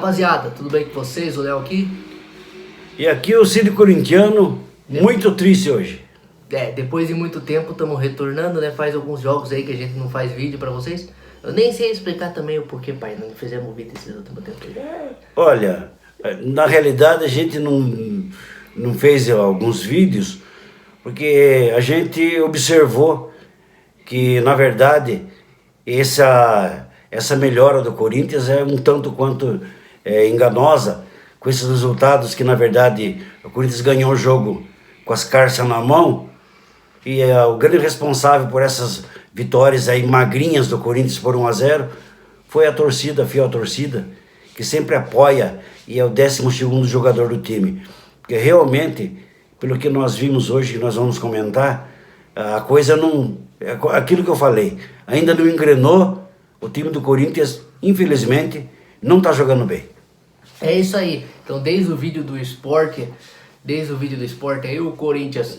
Rapaziada, tudo bem com vocês? O Léo aqui. E aqui o Cid Corintiano, muito triste hoje. Depois de muito tempo estamos retornando, né? Faz alguns jogos aí que a gente não faz vídeo pra vocês. Eu nem sei explicar também o porquê, pai, não fizemos vídeo esse último tempo. Olha, na realidade a gente não fez alguns vídeos porque a gente observou que, na verdade, essa melhora do Corinthians é um tanto quanto enganosa, com esses resultados que, na verdade, o Corinthians ganhou o jogo com as carças na mão, e o grande responsável por essas vitórias aí magrinhas do Corinthians por 1-0 foi a torcida, a fiel torcida, que sempre apoia e é o 12º jogador do time. Porque realmente, pelo que nós vimos hoje, que nós vamos comentar, a coisa não... É aquilo que eu falei, ainda não engrenou, o time do Corinthians, infelizmente, não está jogando bem. É isso aí. Então, desde o vídeo do esporte aí, o Corinthians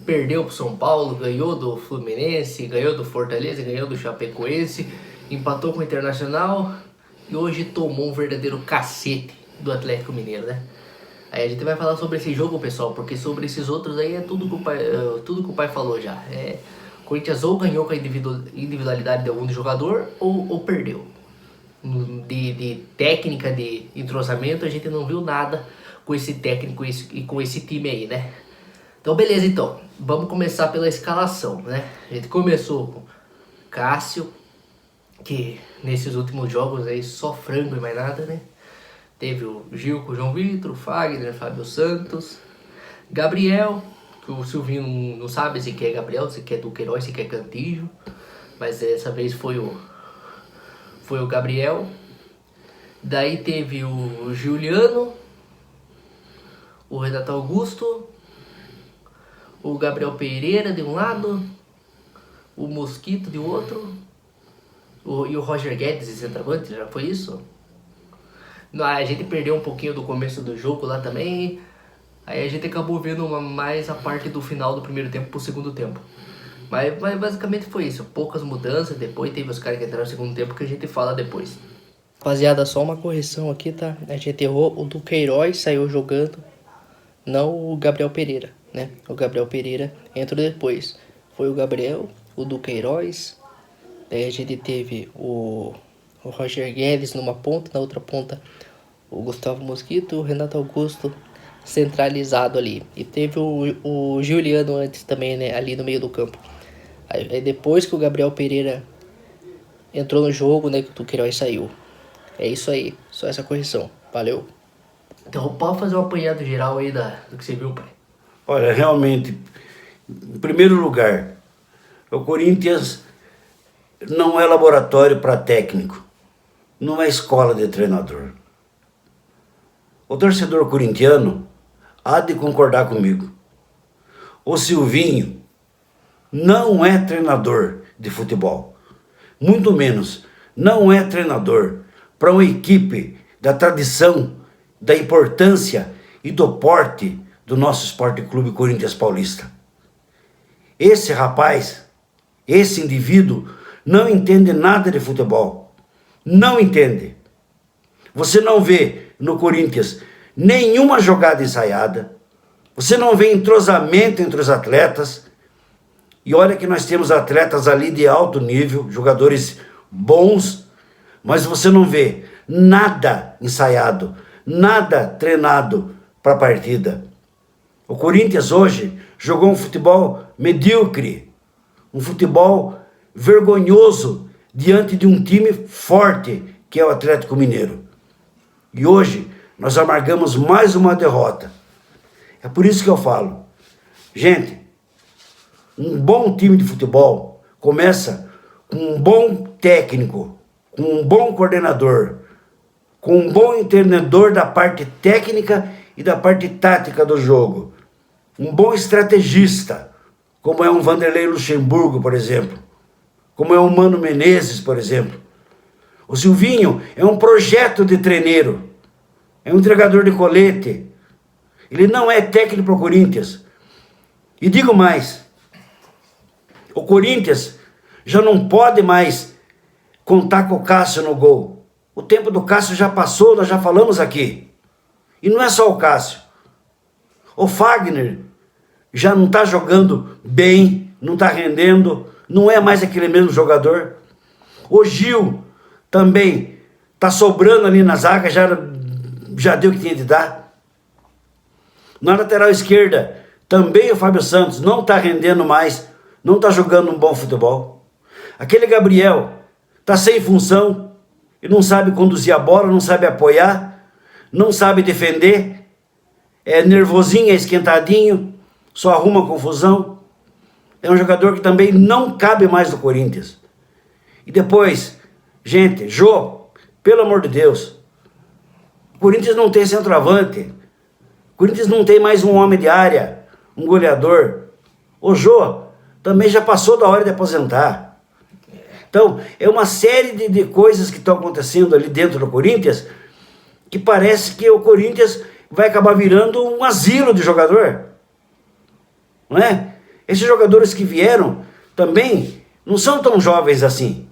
perdeu pro São Paulo, ganhou do Fluminense, ganhou do Fortaleza, ganhou do Chapecoense, empatou com o Internacional e hoje tomou um verdadeiro cacete do Atlético Mineiro, né? Aí a gente vai falar sobre esse jogo, pessoal, porque sobre esses outros aí é tudo que o pai falou já. O Corinthians ou ganhou com a individualidade de algum jogador ou perdeu. De técnica, de entrosamento, a gente não viu nada com esse técnico e com esse time aí, né? Então beleza, então, vamos começar pela escalação, né? A gente começou com Cássio, que nesses últimos jogos aí só frango e mais nada, né? Teve o Gil com o João Vitor, o Fagner, Fábio Santos, Gabriel, que o Silvinho não sabe se quer Gabriel, se quer Duqueiroz, se quer Cantillo, mas dessa vez foi o Gabriel. Daí teve o Giuliano, o Renato Augusto, o Gabriel Pereira de um lado, o Mosquito de outro, e o Roger Guedes de centroavante, já foi isso? A gente perdeu um pouquinho do começo do jogo lá também, aí a gente acabou vendo mais a parte do final do primeiro tempo pro segundo tempo. Mas basicamente foi isso, poucas mudanças, depois teve os caras que entraram no segundo tempo que a gente fala depois. Rapaziada, só uma correção aqui, tá? A gente errou, o Duqueiroz saiu jogando, não o Gabriel Pereira, né? O Gabriel Pereira entrou depois. Foi o Gabriel, o Duqueiroz, daí a gente teve o Roger Guedes numa ponta, na outra ponta o Gustavo Mosquito, o Renato Augusto centralizado ali. E teve o Giuliano antes também, né? Ali no meio do campo. Aí depois que o Gabriel Pereira entrou no jogo, né? Que o Duqueiroz saiu. É isso aí, só essa correção. Valeu. Então pode fazer um apanhado geral aí do que você viu, pai. Olha, realmente, em primeiro lugar, o Corinthians não é laboratório para técnico, não é escola de treinador. O torcedor corintiano há de concordar comigo. O Silvinho não é treinador de futebol, muito menos não é treinador para uma equipe da tradição, da importância e do porte do nosso Esporte Clube Corinthians Paulista. Esse rapaz, esse indivíduo, não entende nada de futebol. Não entende. Você não vê no Corinthians nenhuma jogada ensaiada. Você não vê entrosamento entre os atletas. E olha que nós temos atletas ali de alto nível, jogadores bons, mas você não vê nada ensaiado, nada treinado para a partida. O Corinthians hoje jogou um futebol medíocre, um futebol vergonhoso diante de um time forte que é o Atlético Mineiro. E hoje nós amargamos mais uma derrota. É por isso que eu falo, gente, um bom time de futebol começa com um bom técnico, com um bom coordenador, com um bom entendedor da parte técnica e da parte tática do jogo. Um bom estrategista, como é um Vanderlei Luxemburgo, por exemplo. Como é um Mano Menezes, por exemplo. O Silvinho é um projeto de treineiro. É um entregador de colete. Ele não é técnico para o Corinthians. E digo mais, o Corinthians já não pode mais contar com o Cássio no gol. O tempo do Cássio já passou, nós já falamos aqui. E não é só o Cássio. O Fagner já não está jogando bem, não está rendendo, não é mais aquele mesmo jogador. O Gil também está sobrando ali na zaga, já deu o que tinha de dar. Na lateral esquerda, também o Fábio Santos não está rendendo mais, não está jogando um bom futebol. Aquele Gabriel está sem função e não sabe conduzir a bola, não sabe apoiar, não sabe defender, é nervosinho, é esquentadinho, só arruma confusão. É um jogador que também não cabe mais no Corinthians. E depois, gente, Jô, pelo amor de Deus, o Corinthians não tem centroavante, o Corinthians não tem mais um homem de área, um goleador. O Jô também já passou da hora de aposentar. Então, é uma série de coisas que estão acontecendo ali dentro do Corinthians, que parece que o Corinthians vai acabar virando um asilo de jogador. Não é? Esses jogadores que vieram também não são tão jovens assim.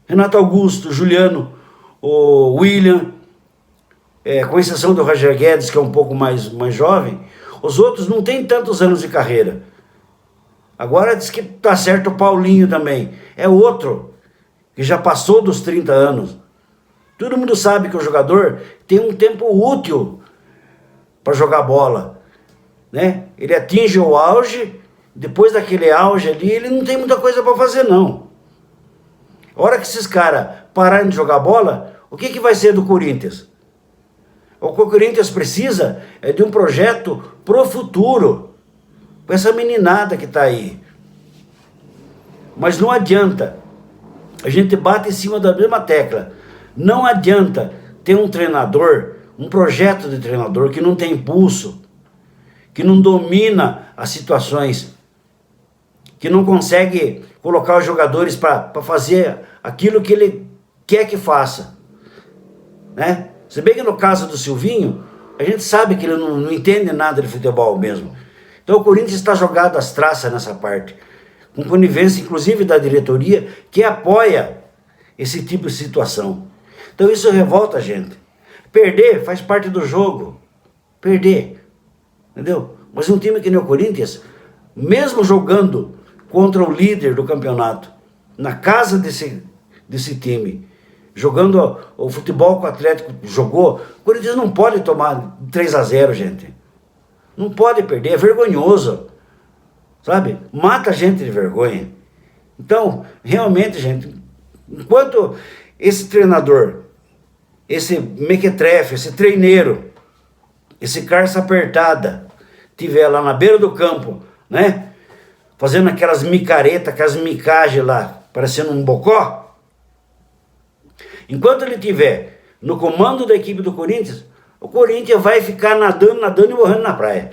Renato Augusto, Juliano, o William, com exceção do Roger Guedes, que é um pouco mais jovem, os outros não têm tantos anos de carreira. Agora diz que tá certo o Paulinho também. É outro que já passou dos 30 anos. Todo mundo sabe que o jogador tem um tempo útil para jogar bola, né? Ele atinge o auge, depois daquele auge ali, ele não tem muita coisa para fazer, não. A hora que esses caras pararem de jogar bola, o que vai ser do Corinthians? O que o Corinthians precisa é de um projeto pro futuro, com essa meninada que está aí. Mas não adianta, a gente bate em cima da mesma tecla, não adianta ter um treinador, um projeto de treinador que não tem impulso, que não domina as situações, que não consegue colocar os jogadores para fazer aquilo que ele quer que faça, né? Se bem que no caso do Silvinho, a gente sabe que ele não entende nada de futebol mesmo. Então o Corinthians está jogado às traças nessa parte, com conivência inclusive da diretoria, que apoia esse tipo de situação. Então isso revolta a gente. Perder faz parte do jogo. Perder. Entendeu? Mas um time que nem o Corinthians, mesmo jogando contra o líder do campeonato, na casa desse time, jogando o futebol que o Atlético jogou, o Corinthians não pode tomar 3-0, gente. Não pode perder, é vergonhoso. Sabe? Mata a gente de vergonha. Então, realmente, gente, enquanto esse treinador, esse mequetrefe, esse treineiro, esse carça apertada, tiver lá na beira do campo, né? Fazendo aquelas micaretas, aquelas micagens lá, parecendo um bocó. Enquanto ele tiver no comando da equipe do Corinthians, o Corinthians vai ficar nadando e morrendo na praia.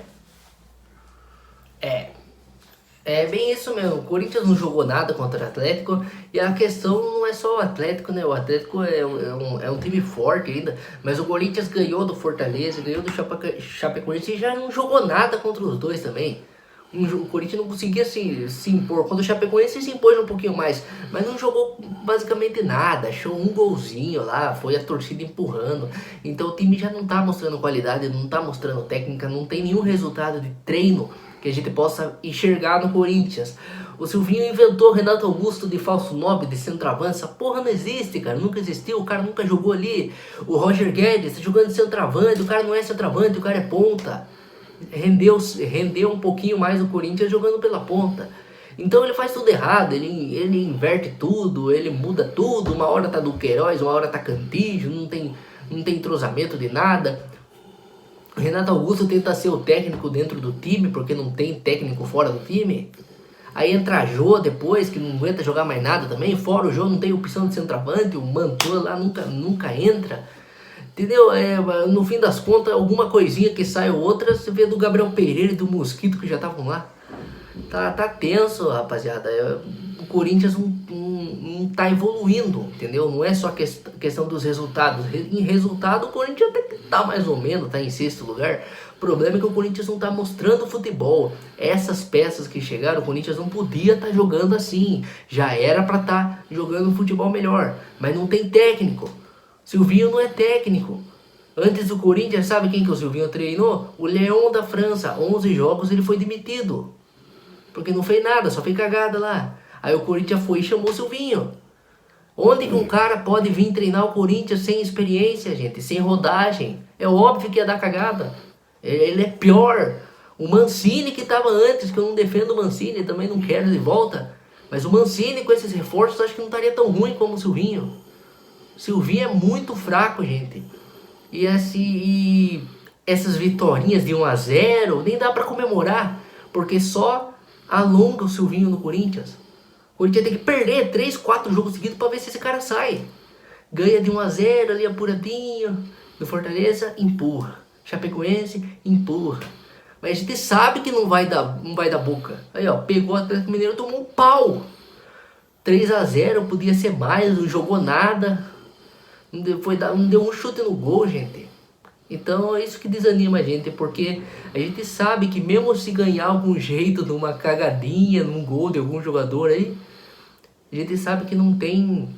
É bem isso mesmo. O Corinthians não jogou nada contra o Atlético e a questão não é só o Atlético, né? O Atlético é um time forte ainda, mas o Corinthians ganhou do Fortaleza, ganhou do Chapecoense e já não jogou nada contra os dois também. O Corinthians não conseguia se impor. Quando o Chapecoense se impôs um pouquinho mais, mas não jogou basicamente nada. Achou um golzinho lá, foi a torcida empurrando. Então o time já não tá mostrando qualidade, não tá mostrando técnica, não tem nenhum resultado de treino que a gente possa enxergar no Corinthians. O Silvinho inventou Renato Augusto de falso 9, de centroavante. Essa porra não existe, cara. Nunca existiu, o cara nunca jogou ali. O Roger Guedes tá jogando de centroavante, o cara não é centroavante, o cara é ponta. Rendeu um pouquinho mais o Corinthians jogando pela ponta. Então ele faz tudo errado, ele inverte tudo, ele muda tudo. Uma hora tá Duqueiroz, uma hora tá Cantillo, não tem entrosamento de nada. O Renato Augusto tenta ser o técnico dentro do time, porque não tem técnico fora do time. Aí entra a Jô depois, que não aguenta jogar mais nada também. Fora o Jô não tem opção de centroavante, o Mantua lá nunca entra. Entendeu? No fim das contas, alguma coisinha que sai ou outra, você vê do Gabriel Pereira e do Mosquito que já estavam lá. Tá tenso, rapaziada. O Corinthians não tá evoluindo, entendeu? Não é só questão dos resultados. Em resultado, o Corinthians até que tá mais ou menos, tá em sexto lugar. O problema é que o Corinthians não tá mostrando futebol. Essas peças que chegaram, o Corinthians não podia estar jogando assim. Já era pra estar jogando futebol melhor, mas não tem técnico. Silvinho não é técnico. Antes do Corinthians, sabe quem que o Silvinho treinou? O Leão da França. 11 jogos ele foi demitido. Porque não fez nada, só fez cagada lá. Aí o Corinthians foi e chamou o Silvinho. Onde que um cara pode vir treinar o Corinthians sem experiência, gente? Sem rodagem? É óbvio que ia dar cagada. Ele é pior. O Mancini que estava antes, que eu não defendo o Mancini, também não quero de volta. Mas o Mancini com esses reforços acho que não estaria tão ruim como o Silvinho. O Silvinho é muito fraco, gente. E essas vitórias de 1 a 0 nem dá para comemorar, porque só alonga o Silvinho no Corinthians. O Corinthians tem que perder 3, 4 jogos seguidos para ver se esse cara sai. Ganha de 1 a 0 ali apuradinho, do Fortaleza, empurra. Chapecoense, empurra. Mas a gente sabe que não vai dar boca. Aí ó, pegou o Atlético Mineiro, tomou um pau. 3 a 0 podia ser mais, não jogou nada. Não deu um chute no gol, gente. Então é isso que desanima a gente, porque a gente sabe que mesmo se ganhar algum jeito, numa cagadinha, num gol de algum jogador aí, a gente sabe que não tem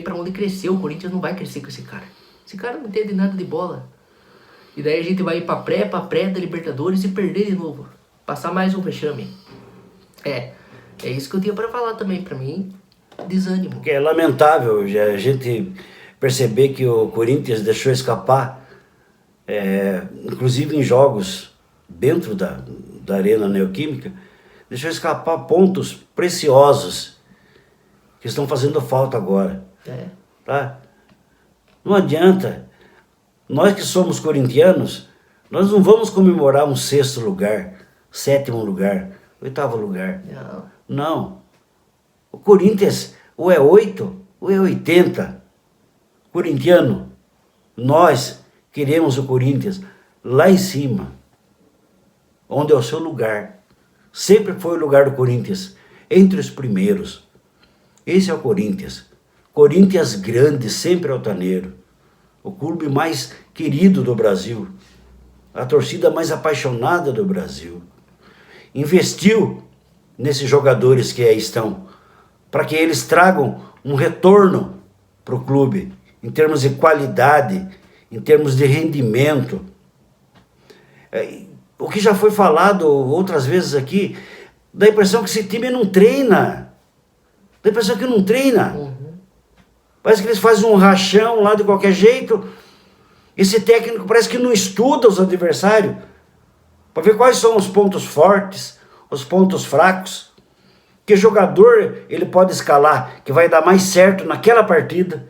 pra onde crescer. O Corinthians não vai crescer com esse cara. Esse cara não entende nada de bola. E daí a gente vai ir pra pré da Libertadores e perder de novo. Passar mais um vexame. É isso que eu tinha pra falar também. Pra mim, desânimo. É lamentável a gente perceber que o Corinthians deixou escapar, inclusive em jogos dentro da Arena Neoquímica, deixou escapar pontos preciosos que estão fazendo falta agora. Tá? Não adianta. Nós que somos corintianos, nós não vamos comemorar um 6º lugar, 7º lugar, 8º lugar. Não. O Corinthians ou é 8 ou é 80. Corintiano, nós queremos o Corinthians lá em cima, onde é o seu lugar. Sempre foi o lugar do Corinthians, entre os primeiros. Esse é o Corinthians. Corinthians grande, sempre altaneiro. O clube mais querido do Brasil. A torcida mais apaixonada do Brasil. Investiu nesses jogadores que aí estão, para que eles tragam um retorno para o clube, em termos de qualidade, em termos de rendimento. O que já foi falado outras vezes aqui, dá a impressão que esse time não treina. Dá a impressão que não treina. Parece que eles fazem um rachão lá de qualquer jeito. Esse técnico parece que não estuda os adversários, para ver quais são os pontos fortes, os pontos fracos. Que jogador ele pode escalar, que vai dar mais certo naquela partida,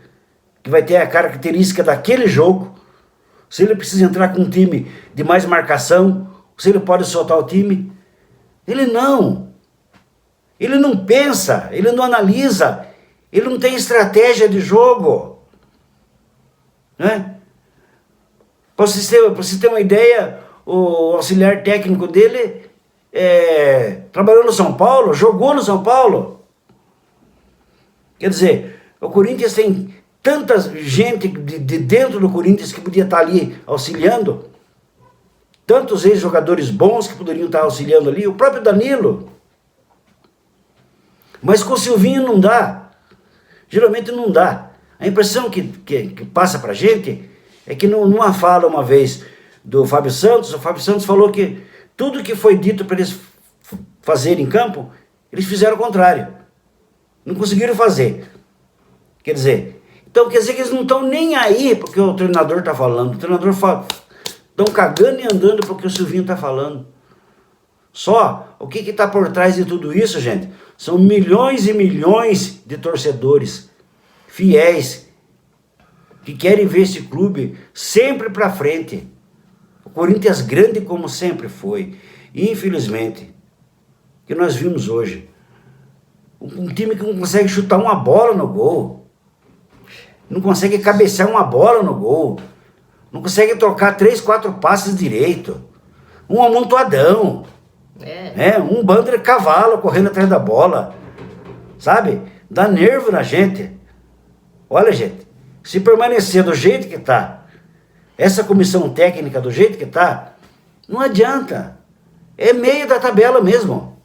que vai ter a característica daquele jogo. Se ele precisa entrar com um time de mais marcação, se ele pode soltar o time. Ele não pensa, ele não analisa, ele não tem estratégia de jogo, né? Para você ter uma ideia, o auxiliar técnico dele trabalhou no São Paulo, jogou no São Paulo. Quer dizer, o Corinthians tem tanta gente de dentro do Corinthians que podia estar ali auxiliando, tantos ex-jogadores bons que poderiam estar auxiliando ali, o próprio Danilo. Mas com o Silvinho não dá. Geralmente não dá. A impressão que passa pra gente é que numa fala uma vez do Fábio Santos, o Fábio Santos falou que tudo que foi dito para eles fazerem em campo, eles fizeram o contrário. Não conseguiram fazer. Quer dizer que eles não estão nem aí porque o treinador está falando. O treinador fala, estão cagando e andando porque o Silvinho está falando. Só o que está por trás de tudo isso, gente? São milhões e milhões de torcedores fiéis que querem ver esse clube sempre para frente. O Corinthians grande como sempre foi. E, infelizmente, que nós vimos hoje, um time que não consegue chutar uma bola no gol, não consegue cabecear uma bola no gol, não consegue trocar 3, 4 passes direito, um amontoadão, um bando de cavalo correndo atrás da bola, sabe? Dá nervo na gente. Olha, gente, se permanecer do jeito que está, essa comissão técnica do jeito que está, não adianta. É meio da tabela mesmo.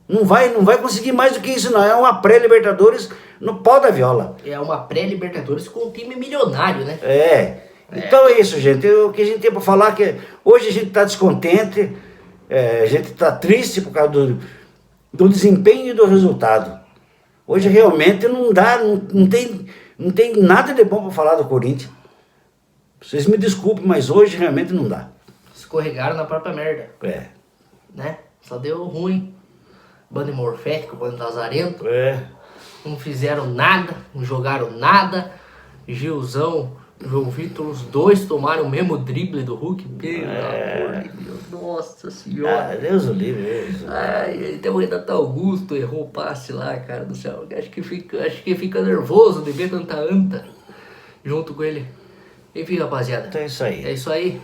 Não vai conseguir mais do que isso, não. É uma pré-Libertadores no pau da viola. É uma pré-Libertadores com um time milionário, né? Então é isso, gente. O que a gente tem para falar é que hoje a gente está descontente, a gente está triste por causa do desempenho e do resultado. Hoje realmente não dá, não tem nada de bom para falar do Corinthians. Vocês me desculpem, mas hoje realmente não dá. Escorregaram na própria merda, né? Só deu ruim. Bando morfético, bando lazarento. Não fizeram nada, não jogaram nada. Gilzão, João Vitor, os dois tomaram o mesmo drible do Hulk. Pelo amor de Deus, nossa senhora. Deus o livre. Ai, até o Renato Augusto errou o passe lá, cara do céu. Acho que fica nervoso de ver tanta anta junto com ele. Enfim, rapaziada. Então é isso aí. É isso aí.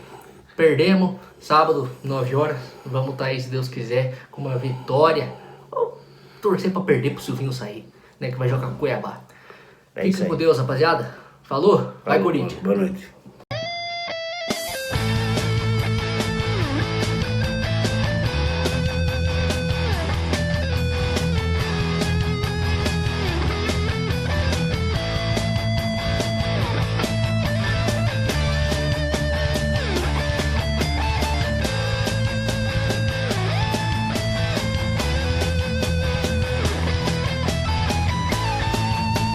Perdemos. Sábado, 9 horas. Vamos estar aí, se Deus quiser, com uma vitória. Ou torcer pra perder pro Silvinho sair, né? Que vai jogar com Cuiabá. É isso Fiquem com aí. Deus, rapaziada. Falou? Vai, Corinthians. Boa noite.